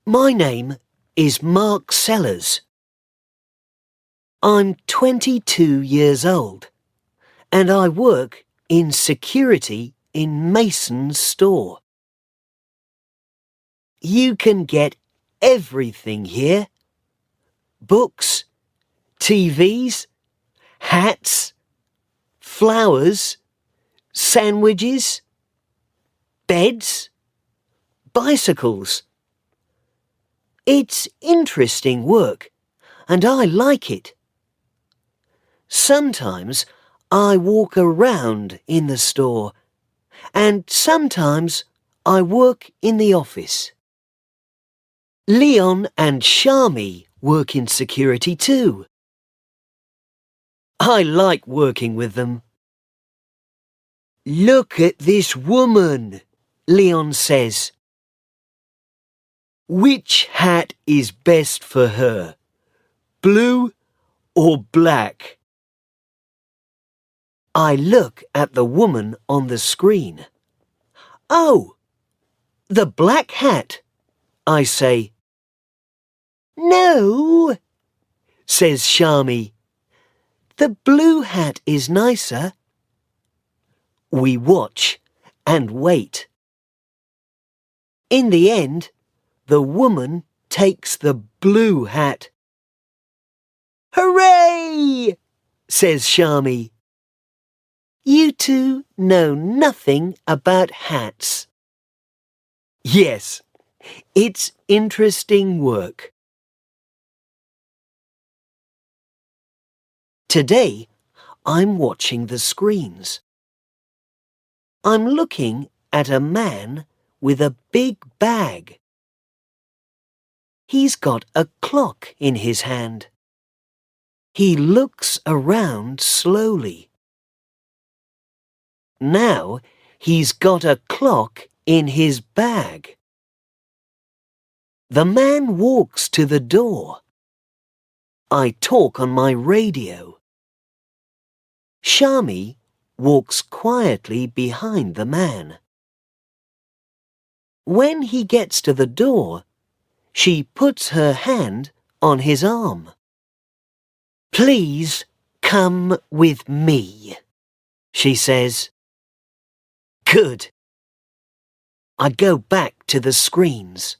My name is Mark Sellers. I'm 22 years old and I work in security in Mason's store. You can get everything here. Books, TVs, hats, flowers, sandwiches, beds, bicycles. It's interesting work and I like it. Sometimes I walk around in the store and sometimes I work in the office. Leon and Shami work in security too. I like working with them. Look at this woman, Leon says. Which hat is best for her, blue or black? I look at the woman on the screen. Oh, the black hat, I say. No, says Shami. The blue hat is nicer. We watch and wait. In the end, the woman takes the blue hat. Hooray! Says Shami. You two know nothing about hats. Yes, it's interesting work. Today, I'm watching the screens. I'm looking at a man with a big bag. He's got a clock in his hand. He looks around slowly. Now he's got a clock in his bag. The man walks to the door. I talk on my radio. Shami walks quietly behind the man. When he gets to the door, she puts her hand on his arm. Please come with me, she says. Good. I go back to the screens.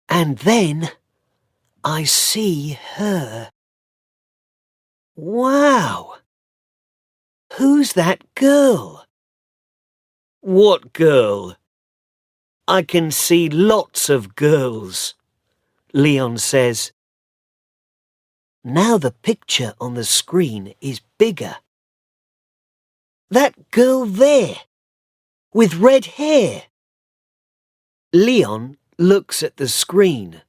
And then I see her. Wow! Who's that girl? What girl? I can see lots of girls, Leon says. Now the picture on the screen is bigger. That girl there, with red hair. Leon looks at the screen.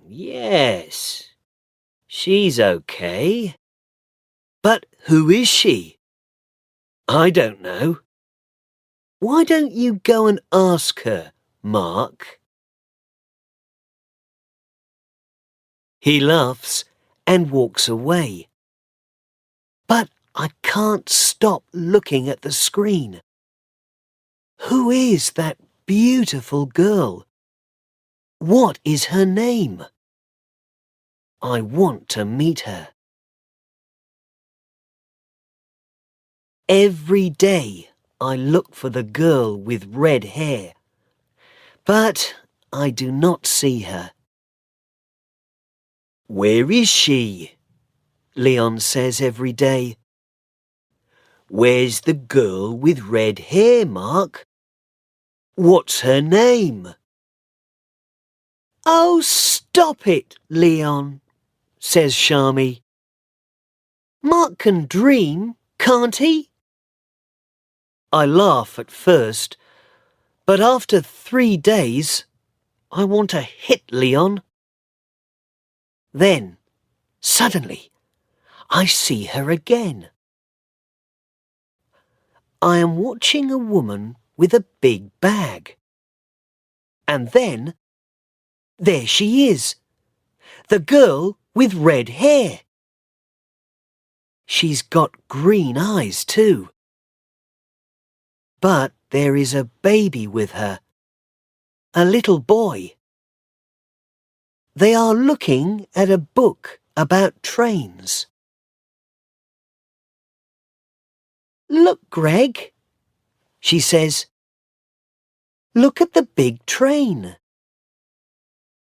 Yes. She's okay. But who is she? I don't know. Why don't you go and ask her, Mark? He laughs and walks away. But I can't stop looking at the screen. Who is that beautiful girl? What is her name? I want to meet her. Every day I look for the girl with red hair, but I do not see her. Where is she? Leon says every day. Where's the girl with red hair, Mark? What's her name? Oh, stop it, Leon, says Shami. Mark can dream, can't he? I laugh at first, but after 3 days, I want to hit Leon. Then, suddenly, I see her again. I am watching a woman with a big bag. And then, there she is, the girl with red hair. She's got green eyes too. But there is a baby with her, a little boy. They are looking at a book about trains. "Look, Greg," she says. "Look at the big train."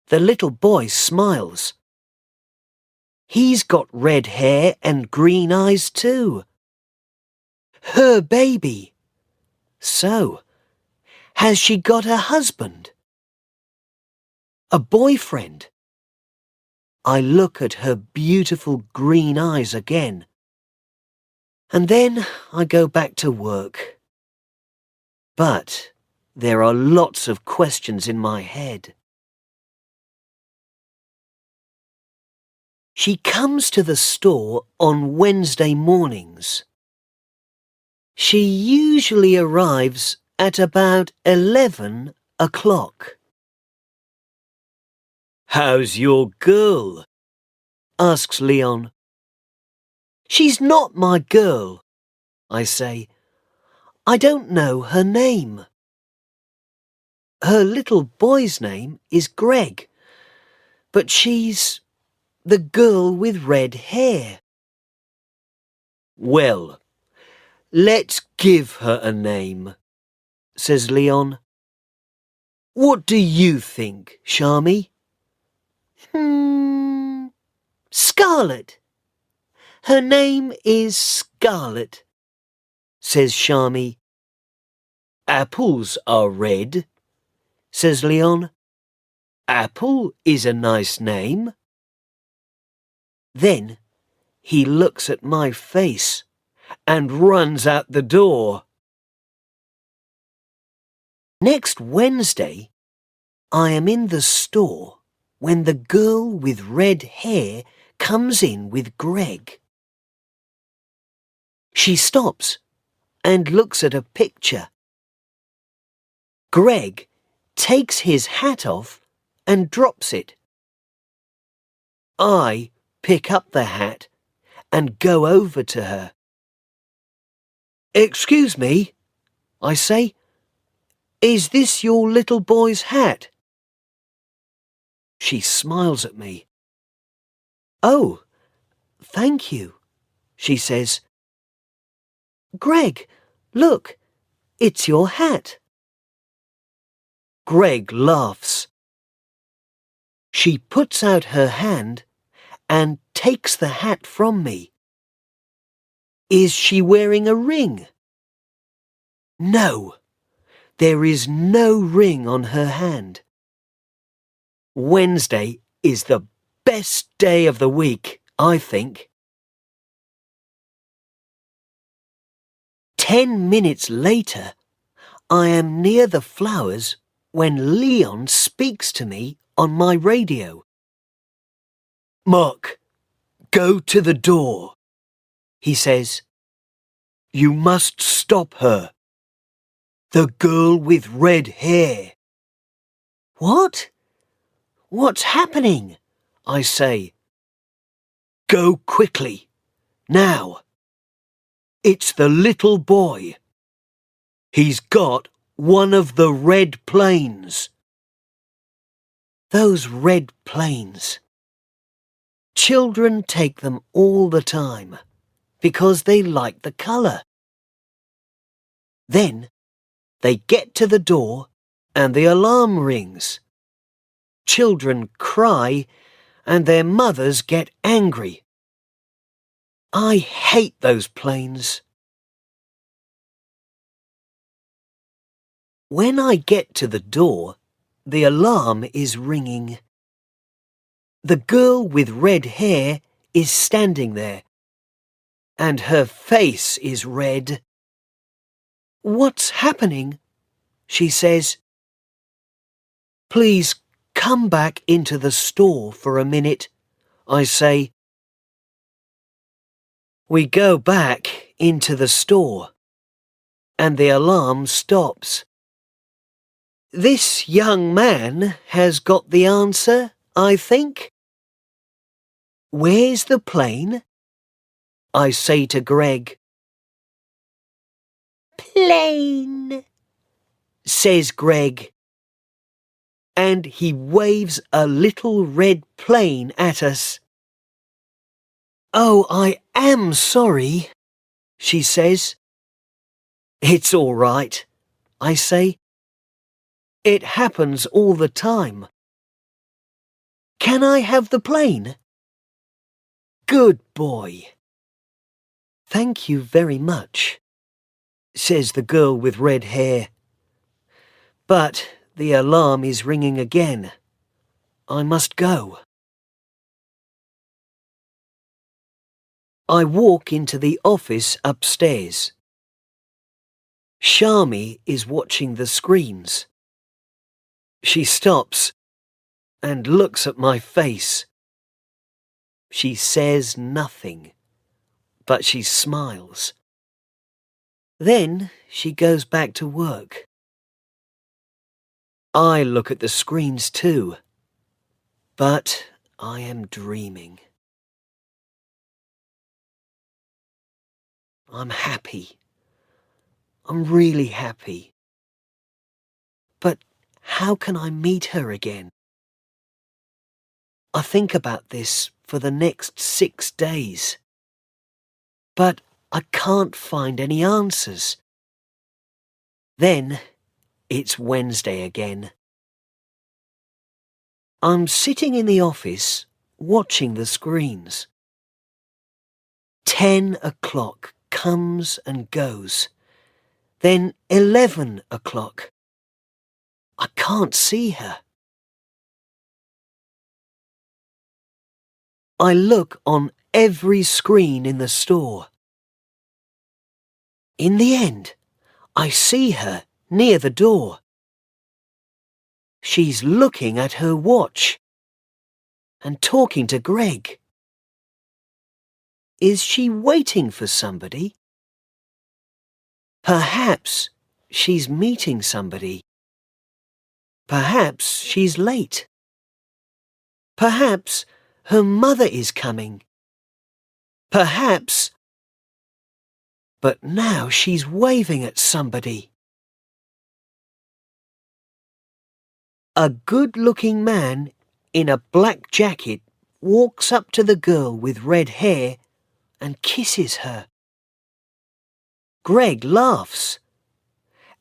The little boy smiles. He's got red hair and green eyes too. Her baby. So, has she got a husband? A boyfriend? I look at her beautiful green eyes again. And then I go back to work. But there are lots of questions in my head. She comes to the store on Wednesday mornings. She usually arrives at about 11 o'clock. "How's your girl?" asks Leon. "She's not my girl," I say. "I don't know her name." Her little boy's name is Greg, but she's the girl with red hair. "Well, let's give her a name," says Leon. "What do you think, Shami?" Scarlet. Her name is Scarlet," says Shami. "Apples are red," says Leon. "Apple is a nice name." Then he looks at my face and runs out the door. Next Wednesday, I am in the store when the girl with red hair comes in with Greg. She stops and looks at a picture. Greg takes his hat off and drops it. I pick up the hat and go over to her. "Excuse me," I say. "Is this your little boy's hat?" She smiles at me. "Oh, thank you," she says. "Greg, look, it's your hat." Greg laughs. She puts out her hand and takes the hat from me. Is she wearing a ring? No, there is no ring on her hand. Wednesday is the best day of the week, I think. 10 minutes later, I am near the flowers when Leon speaks to me on my radio. "Mark, go to the door," he says. "You must stop her. The girl with red hair." "What? What's happening?" I say. "Go quickly, now. It's the little boy. He's got one of the red planes." Those red planes. Children take them all the time because they like the colour. Then they get to the door and the alarm rings. Children cry and their mothers get angry. I hate those planes. When I get to the door, the alarm is ringing. The girl with red hair is standing there, and her face is red. "What's happening?" she says. "Please come back into the store for a minute," I say. We go back into the store, and the alarm stops. This young man has got the answer, I think. "Where's the plane?" I say to Greg. plane, says Greg. And he waves a little red plane at us. Oh, I am sorry, she says. It's all right, I say. It happens all the time. Can I have the plane? Good boy. Thank you very much, says the girl with red hair. But the alarm is ringing again. I must go. I walk into the office upstairs. Shami is watching the screens. She stops and looks at my face. She says nothing, but she smiles. Then she goes back to work. I look at the screens too, but I am dreaming. I'm happy. I'm really happy. But how can I meet her again? I think about this for the next 6 days. But I can't find any answers. Then it's Wednesday again. I'm sitting in the office watching the screens. 10 o'clock comes and goes. Then 11 o'clock. I can't see her. I look on every screen in the store. In the end, I see her near the door. She's looking at her watch and talking to Greg. Is she waiting for somebody? Perhaps she's meeting somebody. Perhaps she's late. Perhaps her mother is coming. Perhaps... But now she's waving at somebody. A good-looking man in a black jacket walks up to the girl with red hair and kisses her. Greg laughs,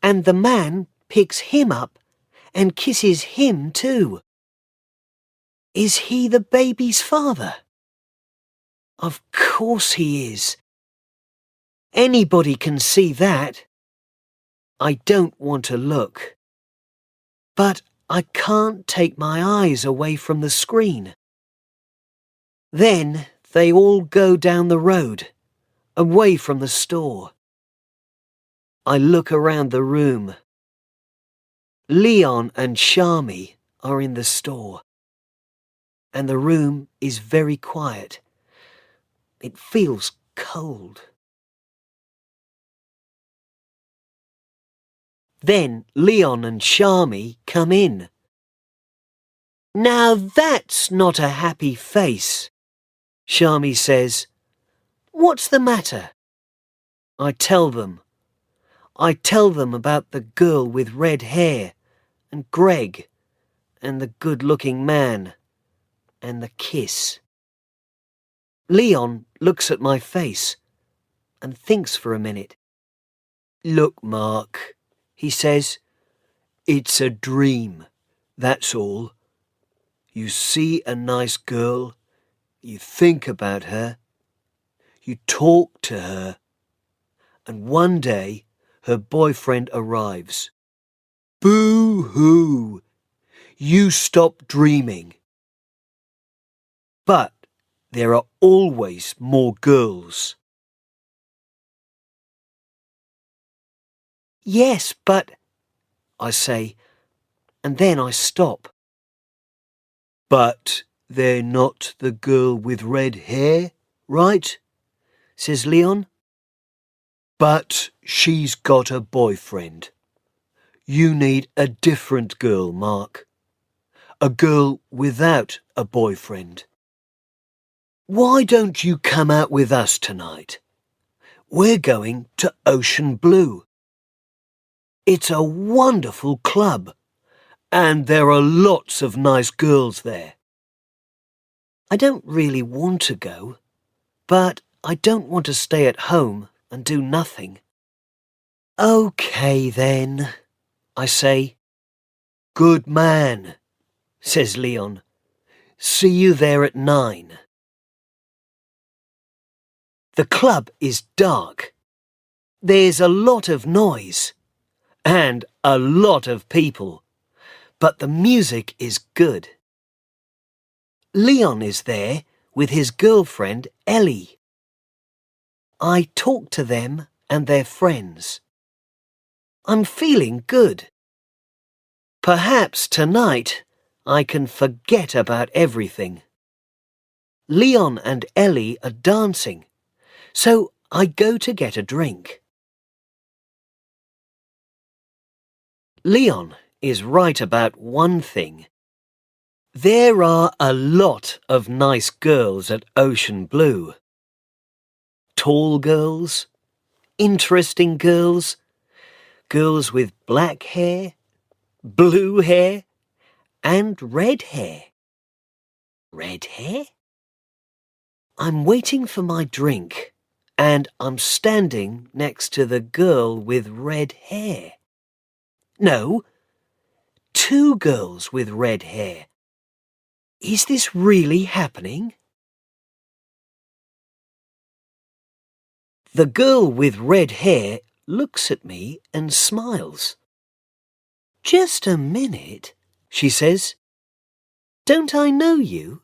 and the man picks him up and kisses him too. Is he the baby's father? Of course he is. Anybody can see that. I don't want to look. But I can't take my eyes away from the screen. Then they all go down the road, away from the store. I look around the room. Leon and Shami are in the store, and the room is very quiet. It feels cold. Then Leon and Shami come in. Now that's not a happy face, Shami says. What's the matter? I tell them. I tell them about the girl with red hair, and Greg, and the good-looking man, and the kiss. Leon looks at my face and thinks for a minute. Look, Mark, he says, it's a dream, that's all. You see a nice girl, you think about her, you talk to her, and one day her boyfriend arrives. Boo-hoo! You stop dreaming. But there are always more girls. Yes, but... I say, and then I stop. But they're not the girl with red hair, right? Says Leon. But she's got a boyfriend. You need a different girl, Mark. A girl without a boyfriend. Why don't you come out with us tonight? We're going to Ocean Blue. It's a wonderful club, and there are lots of nice girls there. I don't really want to go, but I don't want to stay at home and do nothing. Okay then, I say. Good man, says Leon. See you there at 9. The club is dark. There's a lot of noise and a lot of people, but the music is good. Leon is there with his girlfriend Ellie. I talk to them and their friends. I'm feeling good. Perhaps tonight I can forget about everything. Leon and Ellie are dancing, so I go to get a drink. Leon is right about one thing. There are a lot of nice girls at Ocean Blue. Tall girls, interesting girls, girls with black hair, blue hair, and red hair. Red hair? I'm waiting for my drink, and I'm standing next to the girl with red hair. No, 2 girls with red hair. Is this really happening? The girl with red hair looks at me and smiles. Just a minute, she says. Don't I know you?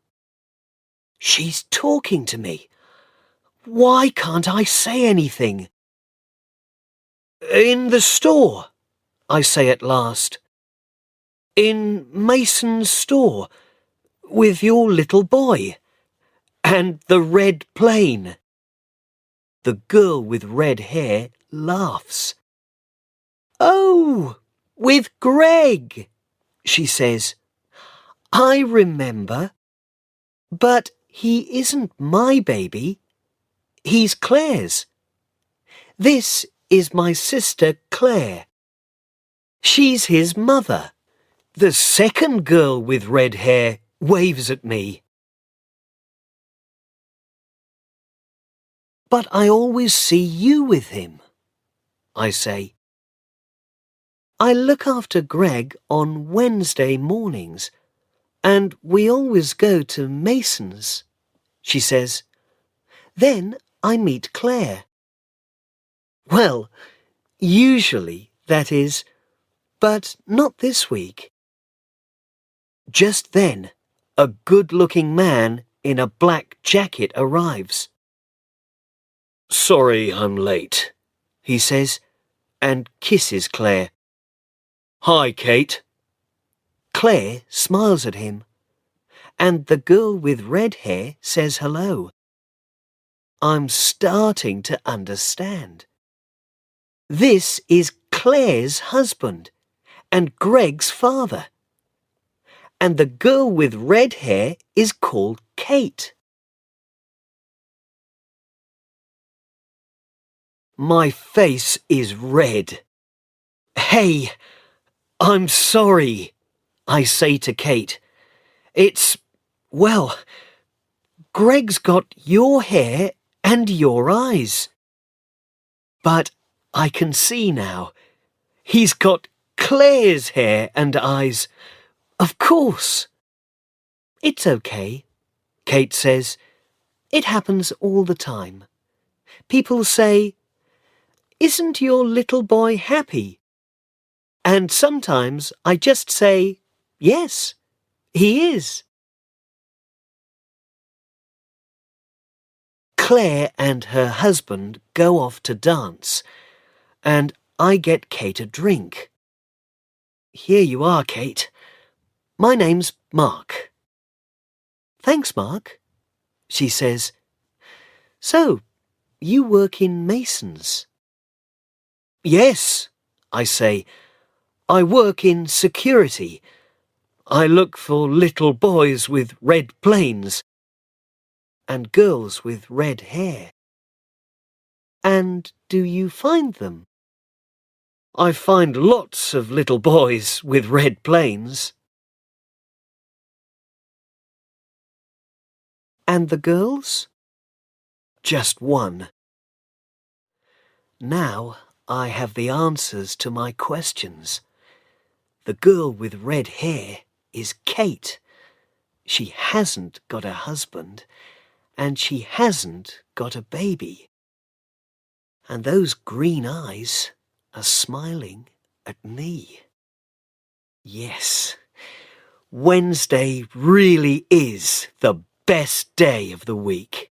She's talking to me. Why can't I say anything? In the store, I say at last. In Mason's store, with your little boy, and the red plane. The girl with red hair laughs. Oh, with Greg, she says. I remember. But he isn't my baby. He's Claire's. This is my sister Claire. She's his mother. The second girl with red hair waves at me. But I always see you with him, I say. I look after Greg on Wednesday mornings, and we always go to Mason's, she says. Then I meet Claire. Well, usually, that is, but not this week. Just then, a good-looking man in a black jacket arrives. Sorry I'm late, he says, and kisses Claire. Hi, Kate. Claire smiles at him, and the girl with red hair says hello. I'm starting to understand. This is Claire's husband and Greg's father. And the girl with red hair is called Kate. My face is red. Hey, I'm sorry, I say to Kate. Well, Greg's got your hair and your eyes. But I can see now. He's got Claire's hair and eyes. Of course. It's okay, Kate says. It happens all the time. People say, "Isn't your little boy happy?" And sometimes I just say, "Yes, he is." Claire and her husband go off to dance, and I get Kate a drink. Here you are, Kate. My name's Mark. Thanks, Mark, she says. So, you work in Mason's? Yes, I say. I work in security. I look for little boys with red planes and girls with red hair. And do you find them? I find lots of little boys with red planes. And the girls? Just one. Now I have the answers to my questions. The girl with red hair is Kate. She hasn't got a husband, and she hasn't got a baby. And those green eyes are smiling at me. Yes, Wednesday really is the best day of the week.